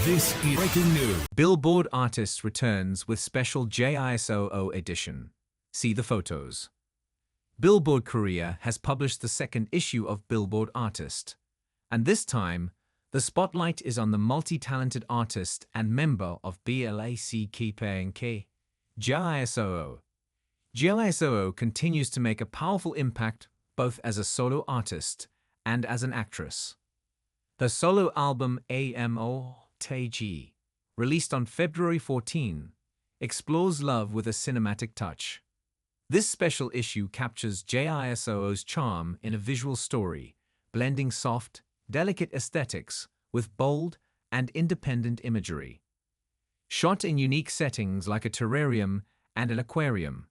This is breaking news. Billboard Artist returns with special JISOO edition. See the photos. Billboard Korea has published the second issue of Billboard Artist. And this time, the spotlight is on the multi-talented artist and member of Blackpink, JISOO. JISOO continues to make a powerful impact both as a solo artist and as an actress. Her solo album AMOTG, released on February 14, explores love with a cinematic touch. This special issue captures JISOO's charm in a visual story, blending soft, delicate aesthetics with bold and independent imagery. Shot in unique settings like a terrarium and an aquarium,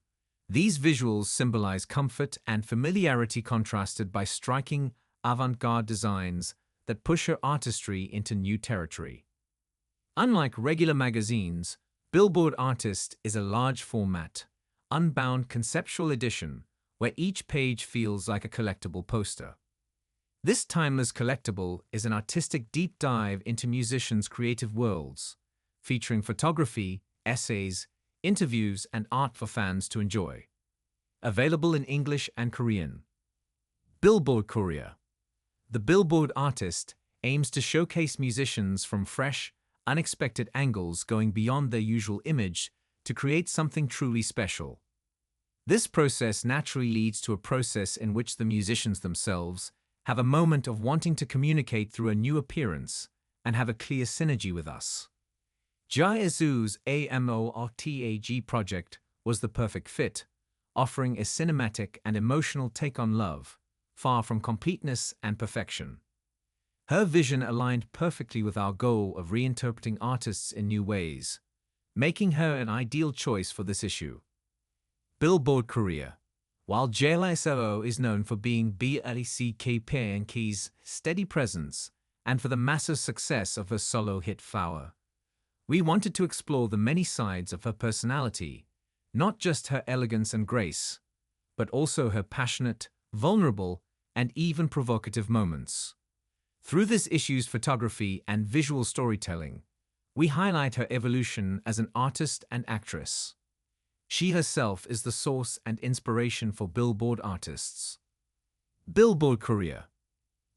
these visuals symbolize comfort and familiarity contrasted by striking avant-garde designs that push her artistry into new territory. Unlike regular magazines, Billboard Artist is a large-format, unbound conceptual edition where each page feels like a collectible poster. This timeless collectible is an artistic deep dive into musicians' creative worlds, featuring photography, essays, interviews, and art for fans to enjoy. Available in English and Korean. Billboard Korea. The Billboard Artist aims to showcase musicians from fresh, unexpected angles, going beyond their usual image to create something truly special. This process naturally leads to a process in which the musicians themselves have a moment of wanting to communicate through a new appearance and have a clear synergy with us. JISOO's AMOTG project was the perfect fit, offering a cinematic and emotional take on love, far from completeness and perfection. Her vision aligned perfectly with our goal of reinterpreting artists in new ways, making her an ideal choice for this issue. Billboard Korea. While JISOO is known for being Blackpink's steady presence and for the massive success of her solo hit Flower, we wanted to explore the many sides of her personality, not just her elegance and grace, but also her passionate, vulnerable, and even provocative moments. Through this issue's photography and visual storytelling, we highlight her evolution as an artist and actress. She herself is the source and inspiration for Billboard Artists. Billboard Korea.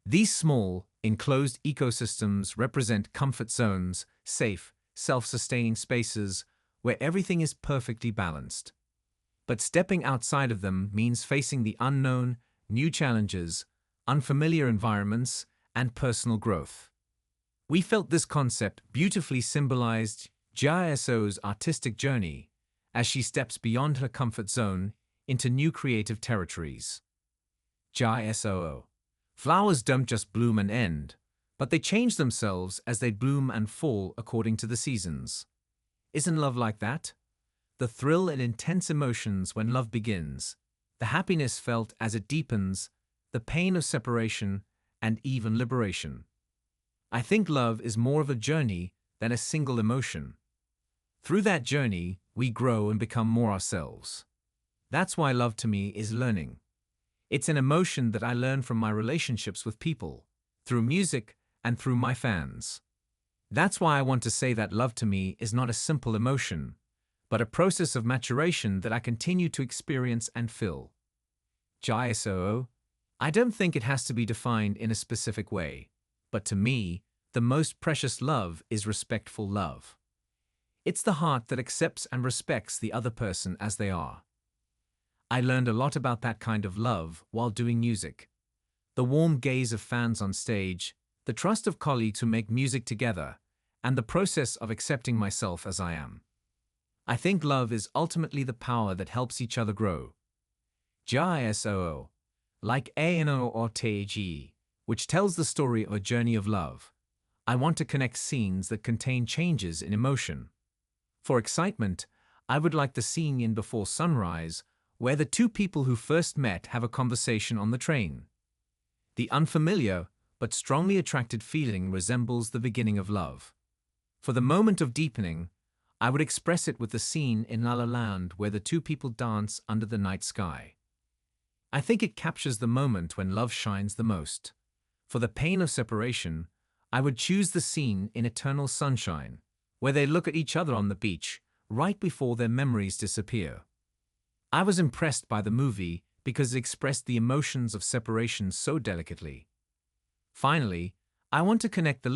These small, enclosed ecosystems represent comfort zones, safe, self-sustaining spaces where everything is perfectly balanced. But stepping outside of them means facing the unknown, new challenges, unfamiliar environments, and personal growth. We felt this concept beautifully symbolized JISOO's artistic journey as she steps beyond her comfort zone into new creative territories. JISOO. Flowers don't just bloom and end, but they change themselves as they bloom and fall according to the seasons. Isn't love like that? The thrill and intense emotions when love begins, the happiness felt as it deepens, the pain of separation, and even liberation. I think love is more of a journey than a single emotion. Through that journey, we grow and become more ourselves. That's why love to me is learning. It's an emotion that I learn from my relationships with people, through music, and through my fans. That's why I want to say that love to me is not a simple emotion, but a process of maturation that I continue to experience and feel. JISOO. I don't think it has to be defined in a specific way, but to me, the most precious love is respectful love. It's the heart that accepts and respects the other person as they are. I learned a lot about that kind of love while doing music. The warm gaze of fans on stage, the trust of colleagues who make music together, and the process of accepting myself as I am. I think love is ultimately the power that helps each other grow. JISOO. Like AMOTG, which tells the story of a journey of love, I want to connect scenes that contain changes in emotion. For excitement, I would like the scene in Before Sunrise, where the two people who first met have a conversation on the train. The unfamiliar but strongly attracted feeling resembles the beginning of love. For the moment of deepening, I would express it with the scene in La La Land where the two people dance under the night sky. I think it captures the moment when love shines the most. For the pain of separation, I would choose the scene in Eternal Sunshine, where they look at each other on the beach, right before their memories disappear. I was impressed by the movie because it expressed the emotions of separation so delicately. Finally, I want to connect the